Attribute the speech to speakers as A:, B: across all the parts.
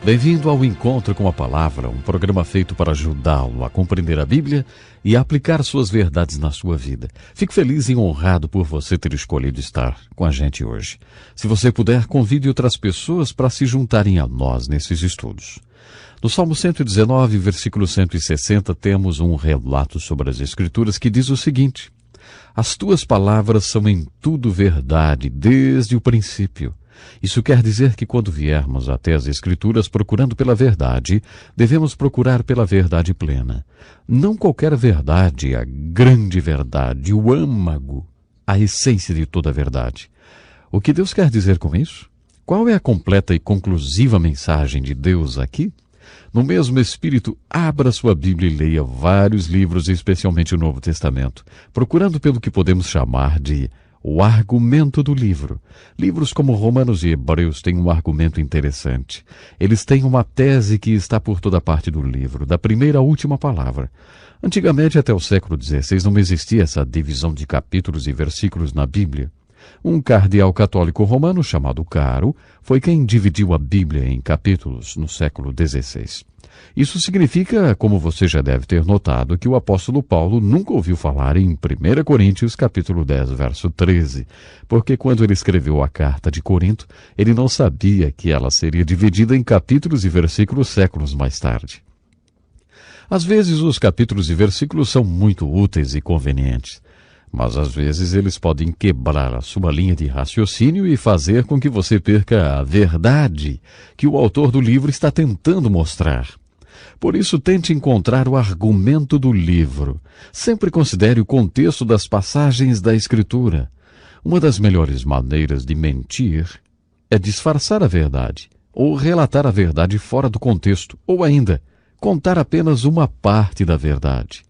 A: Bem-vindo ao Encontro com a Palavra, um programa feito para ajudá-lo a compreender a Bíblia e a aplicar suas verdades na sua vida. Fico feliz e honrado por você ter escolhido estar com a gente hoje. Se você puder, convide outras pessoas para se juntarem a nós nesses estudos. No Salmo 119, versículo 160, temos um relato sobre as Escrituras que diz o seguinte: As tuas palavras são em tudo verdade, desde o princípio. Isso quer dizer que quando viermos até as Escrituras procurando pela verdade, devemos procurar pela verdade plena. Não qualquer verdade, a grande verdade, o âmago, a essência de toda a verdade. O que Deus quer dizer com isso? Qual é a completa e conclusiva mensagem de Deus aqui? No mesmo espírito, abra sua Bíblia e leia vários livros, especialmente o Novo Testamento, procurando pelo que podemos chamar de o argumento do livro. Livros como Romanos e Hebreus têm um argumento interessante. Eles têm uma tese que está por toda parte do livro, da primeira à última palavra. Antigamente, até o século XVI, não existia essa divisão de capítulos e versículos na Bíblia. Um cardeal católico romano chamado Caro foi quem dividiu a Bíblia em capítulos no século XVI. Isso significa, como você já deve ter notado, que o apóstolo Paulo nunca ouviu falar em 1 Coríntios capítulo 10, verso 13, porque quando ele escreveu a carta de Corinto, ele não sabia que ela seria dividida em capítulos e versículos séculos mais tarde. Às vezes os capítulos e versículos são muito úteis e convenientes, mas às vezes eles podem quebrar a sua linha de raciocínio e fazer com que você perca a verdade que o autor do livro está tentando mostrar. Por isso, tente encontrar o argumento do livro. Sempre considere o contexto das passagens da Escritura. Uma das melhores maneiras de mentir é disfarçar a verdade, ou relatar a verdade fora do contexto, ou ainda, contar apenas uma parte da verdade.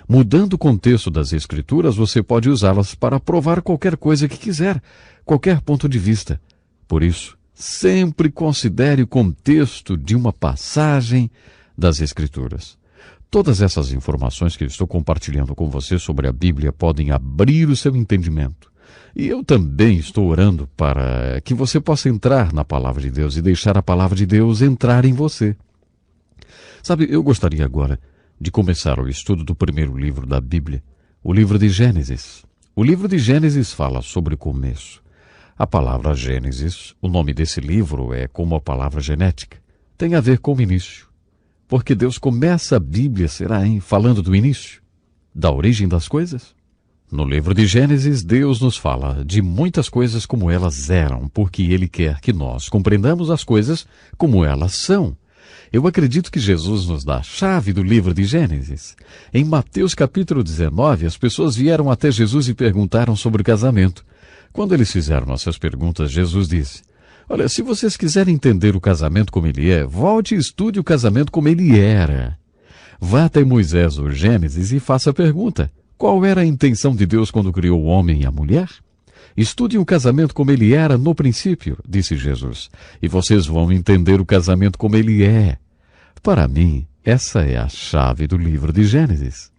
A: Mudando o contexto das Escrituras, você pode usá-las para provar qualquer coisa que quiser, qualquer ponto de vista. Por isso, sempre considere o contexto de uma passagem das Escrituras. Todas essas informações que eu estou compartilhando com você sobre a Bíblia podem abrir o seu entendimento. E eu também estou orando para que você possa entrar na Palavra de Deus e deixar a Palavra de Deus entrar em você. Sabe, eu gostaria agora de começar o estudo do primeiro livro da Bíblia, o livro de Gênesis. O livro de Gênesis fala sobre o começo. A palavra Gênesis, o nome desse livro é como a palavra genética, tem a ver com o início. Porque Deus começa a Bíblia, será, falando do início, da origem das coisas? No livro de Gênesis, Deus nos fala de muitas coisas como elas eram, porque Ele quer que nós compreendamos as coisas como elas são. Eu acredito que Jesus nos dá a chave do livro de Gênesis. Em Mateus capítulo 19, as pessoas vieram até Jesus e perguntaram sobre o casamento. Quando eles fizeram essas perguntas, Jesus disse: Olha, se vocês quiserem entender o casamento como ele é, volte e estude o casamento como ele era. Vá até Moisés ou Gênesis e faça a pergunta: qual era a intenção de Deus quando criou o homem e a mulher? Estude o casamento como ele era no princípio, disse Jesus, e vocês vão entender o casamento como ele é. Para mim, essa é a chave do livro de Gênesis.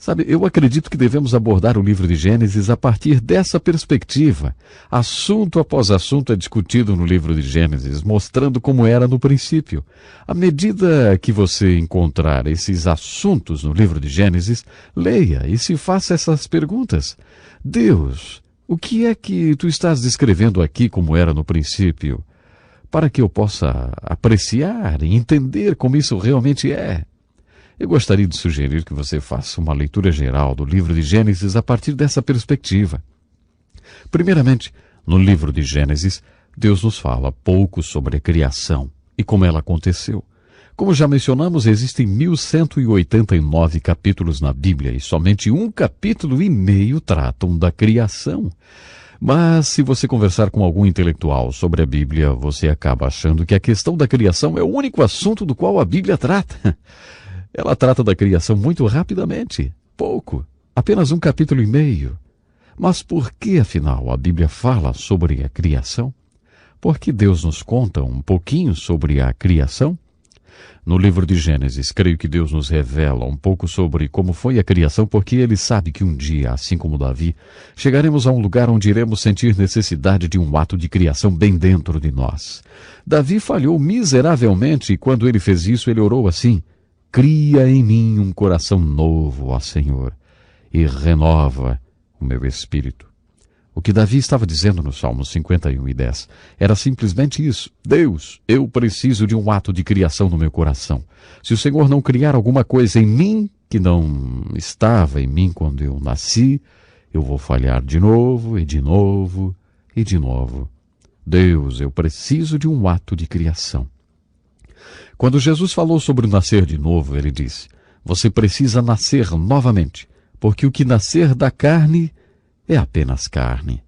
A: Sabe, eu acredito que devemos abordar o livro de Gênesis a partir dessa perspectiva. Assunto após assunto é discutido no livro de Gênesis, mostrando como era no princípio. À medida que você encontrar esses assuntos no livro de Gênesis, leia e se faça essas perguntas. Deus, o que é que tu estás descrevendo aqui como era no princípio? Para que eu possa apreciar e entender como isso realmente é. Eu gostaria de sugerir que você faça uma leitura geral do livro de Gênesis a partir dessa perspectiva. Primeiramente, no livro de Gênesis, Deus nos fala pouco sobre a criação e como ela aconteceu. Como já mencionamos, existem 1189 capítulos na Bíblia e somente 1,5 capítulo tratam da criação. Mas se você conversar com algum intelectual sobre a Bíblia, você acaba achando que a questão da criação é o único assunto do qual a Bíblia trata. Ela trata da criação muito rapidamente, pouco, apenas 1,5 capítulo. Mas por que, afinal, a Bíblia fala sobre a criação? Por que Deus nos conta um pouquinho sobre a criação? No livro de Gênesis, creio que Deus nos revela um pouco sobre como foi a criação, porque Ele sabe que um dia, assim como Davi, chegaremos a um lugar onde iremos sentir necessidade de um ato de criação bem dentro de nós. Davi falhou miseravelmente e quando ele fez isso, ele orou assim: cria em mim um coração novo, ó Senhor, e renova o meu espírito. O que Davi estava dizendo no Salmo 51:10 era simplesmente isso: Deus, eu preciso de um ato de criação no meu coração. Se o Senhor não criar alguma coisa em mim que não estava em mim quando eu nasci, eu vou falhar de novo e de novo e de novo. Deus, eu preciso de um ato de criação. Quando Jesus falou sobre o nascer de novo, ele disse: você precisa nascer novamente, porque o que nascer da carne é apenas carne.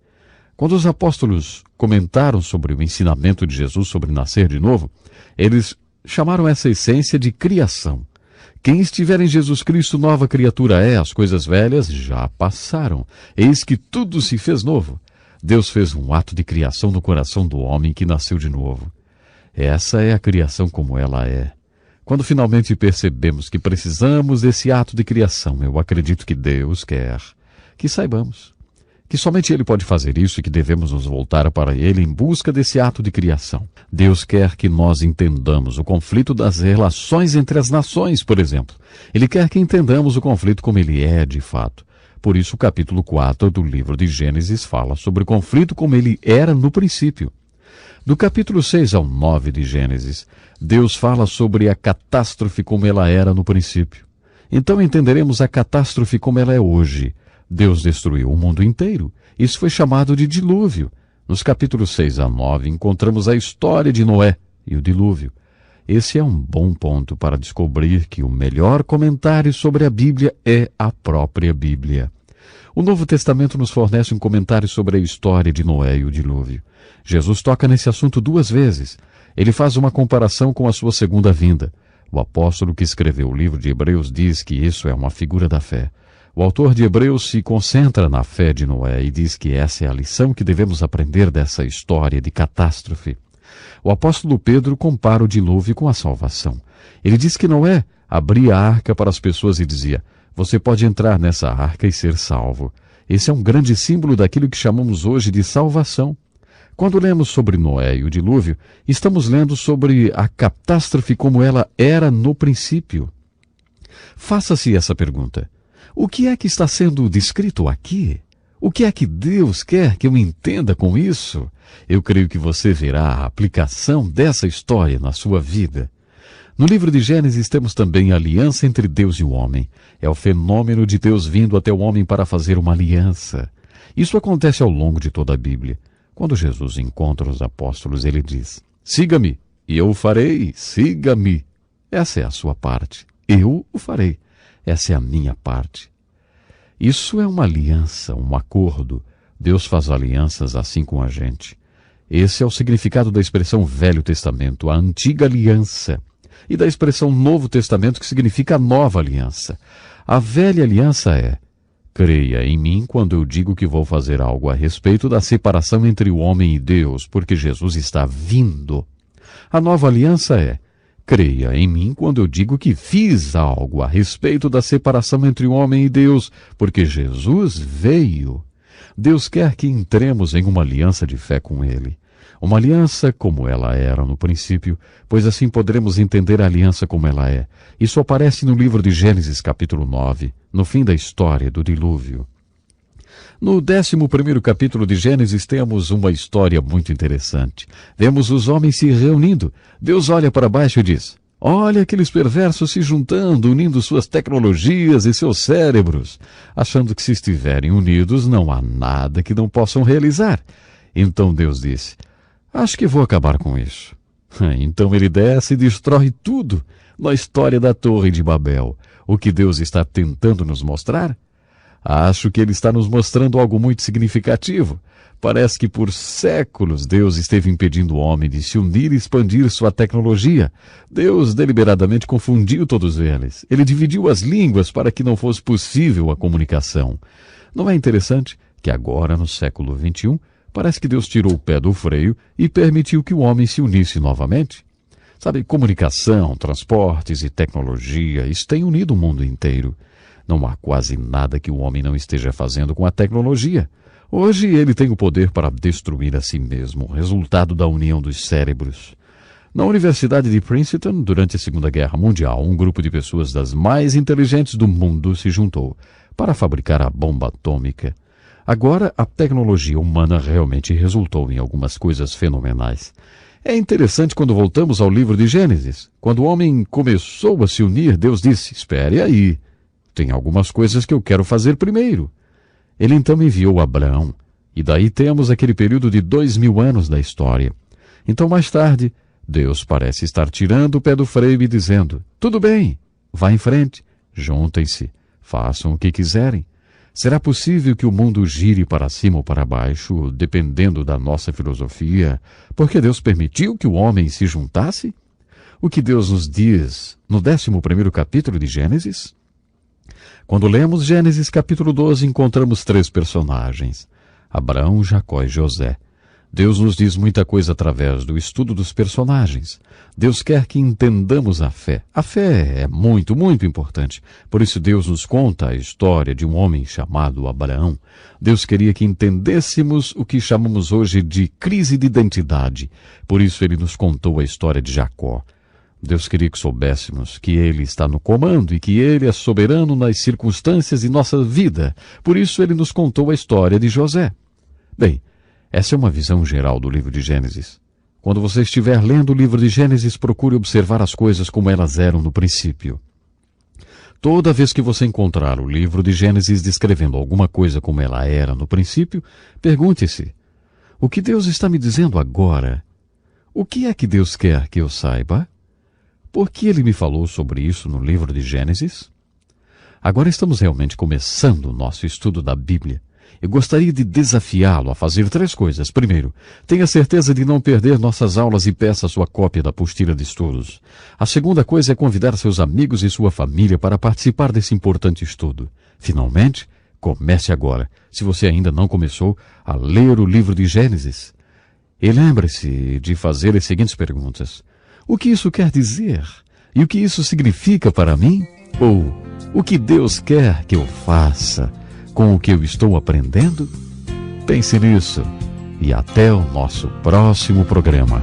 A: Quando os apóstolos comentaram sobre o ensinamento de Jesus sobre nascer de novo, eles chamaram essa essência de criação. Quem estiver em Jesus Cristo, nova criatura é, as coisas velhas já passaram. Eis que tudo se fez novo. Deus fez um ato de criação no coração do homem que nasceu de novo. Essa é a criação como ela é. Quando finalmente percebemos que precisamos desse ato de criação, eu acredito que Deus quer que saibamos que somente Ele pode fazer isso e que devemos nos voltar para Ele em busca desse ato de criação. Deus quer que nós entendamos o conflito das relações entre as nações, por exemplo. Ele quer que entendamos o conflito como ele é de fato. Por isso o capítulo 4 do livro de Gênesis fala sobre o conflito como ele era no princípio. Do capítulo 6 ao 9 de Gênesis, Deus fala sobre a catástrofe como ela era no princípio. Então entenderemos a catástrofe como ela é hoje. Deus destruiu o mundo inteiro. Isso foi chamado de dilúvio. Nos capítulos 6 a 9 encontramos a história de Noé e o dilúvio. Esse é um bom ponto para descobrir que o melhor comentário sobre a Bíblia é a própria Bíblia. O Novo Testamento nos fornece um comentário sobre a história de Noé e o dilúvio. Jesus toca nesse assunto 2 vezes. Ele faz uma comparação com a sua segunda vinda. O apóstolo que escreveu o livro de Hebreus diz que isso é uma figura da fé. O autor de Hebreus se concentra na fé de Noé e diz que essa é a lição que devemos aprender dessa história de catástrofe. O apóstolo Pedro compara o dilúvio com a salvação. Ele diz que Noé abria a arca para as pessoas e dizia: você pode entrar nessa arca e ser salvo. Esse é um grande símbolo daquilo que chamamos hoje de salvação. Quando lemos sobre Noé e o dilúvio, estamos lendo sobre a catástrofe como ela era no princípio. Faça-se essa pergunta: o que é que está sendo descrito aqui? O que é que Deus quer que eu entenda com isso? Eu creio que você verá a aplicação dessa história na sua vida. No livro de Gênesis temos também a aliança entre Deus e o homem. É o fenômeno de Deus vindo até o homem para fazer uma aliança. Isso acontece ao longo de toda a Bíblia. Quando Jesus encontra os apóstolos, ele diz: siga-me, e eu o farei, siga-me. Essa é a sua parte. Eu o farei. Essa é a minha parte. Isso é uma aliança, um acordo. Deus faz alianças assim com a gente. Esse é o significado da expressão Velho Testamento, a antiga aliança, e da expressão Novo Testamento, que significa a nova aliança. A velha aliança é: creia em mim quando eu digo que vou fazer algo a respeito da separação entre o homem e Deus, porque Jesus está vindo. A nova aliança é: creia em mim quando eu digo que fiz algo a respeito da separação entre o homem e Deus, porque Jesus veio. Deus quer que entremos em uma aliança de fé com Ele. Uma aliança como ela era no princípio, pois assim poderemos entender a aliança como ela é. Isso aparece no livro de Gênesis capítulo 9, no fim da história do dilúvio. No 11º capítulo de Gênesis temos uma história muito interessante. Vemos os homens se reunindo. Deus olha para baixo e diz: olha aqueles perversos se juntando, unindo suas tecnologias e seus cérebros, achando que se estiverem unidos não há nada que não possam realizar. Então Deus disse: acho que vou acabar com isso. Então ele desce e destrói tudo. Na história da Torre de Babel, o que Deus está tentando nos mostrar? Acho que ele está nos mostrando algo muito significativo. Parece que por séculos Deus esteve impedindo o homem de se unir e expandir sua tecnologia. Deus deliberadamente confundiu todos eles. Ele dividiu as línguas para que não fosse possível a comunicação. Não é interessante que agora, no século XXI, parece que Deus tirou o pé do freio e permitiu que o homem se unisse novamente? Sabe, comunicação, transportes e tecnologia, isso tem unido o mundo inteiro. Não há quase nada que o homem não esteja fazendo com a tecnologia. Hoje ele tem o poder para destruir a si mesmo, resultado da união dos cérebros. Na Universidade de Princeton, durante a Segunda Guerra Mundial, um grupo de pessoas das mais inteligentes do mundo se juntou para fabricar a bomba atômica. Agora, a tecnologia humana realmente resultou em algumas coisas fenomenais. É interessante quando voltamos ao livro de Gênesis. Quando o homem começou a se unir, Deus disse, espere aí, tem algumas coisas que eu quero fazer primeiro. Ele então enviou Abraão, e daí temos aquele período de 2000 anos da história. Então, mais tarde, Deus parece estar tirando o pé do freio e dizendo, tudo bem, vá em frente, juntem-se, façam o que quiserem. Será possível que o mundo gire para cima ou para baixo, dependendo da nossa filosofia, porque Deus permitiu que o homem se juntasse? O que Deus nos diz no 11º capítulo de Gênesis? Quando lemos Gênesis capítulo 12, encontramos 3 personagens, Abraão, Jacó e José. Deus nos diz muita coisa através do estudo dos personagens. Deus quer que entendamos a fé. A fé é muito, muito importante. Por isso Deus nos conta a história de um homem chamado Abraão. Deus queria que entendêssemos o que chamamos hoje de crise de identidade. Por isso ele nos contou a história de Jacó. Deus queria que soubéssemos que Ele está no comando e que Ele é soberano nas circunstâncias de nossa vida. Por isso Ele nos contou a história de José. Bem, essa é uma visão geral do livro de Gênesis. Quando você estiver lendo o livro de Gênesis, procure observar as coisas como elas eram no princípio. Toda vez que você encontrar o livro de Gênesis descrevendo alguma coisa como ela era no princípio, pergunte-se, o que Deus está me dizendo agora? O que é que Deus quer que eu saiba? Por que ele me falou sobre isso no livro de Gênesis? Agora estamos realmente começando o nosso estudo da Bíblia. Eu gostaria de desafiá-lo a fazer 3 coisas. Primeiro, tenha certeza de não perder nossas aulas e peça sua cópia da apostila de estudos. A segunda coisa é convidar seus amigos e sua família para participar desse importante estudo. Finalmente, comece agora, se você ainda não começou, a ler o livro de Gênesis. E lembre-se de fazer as seguintes perguntas. O que isso quer dizer? E o que isso significa para mim? Ou o que Deus quer que eu faça com o que eu estou aprendendo? Pense nisso e até o nosso próximo programa.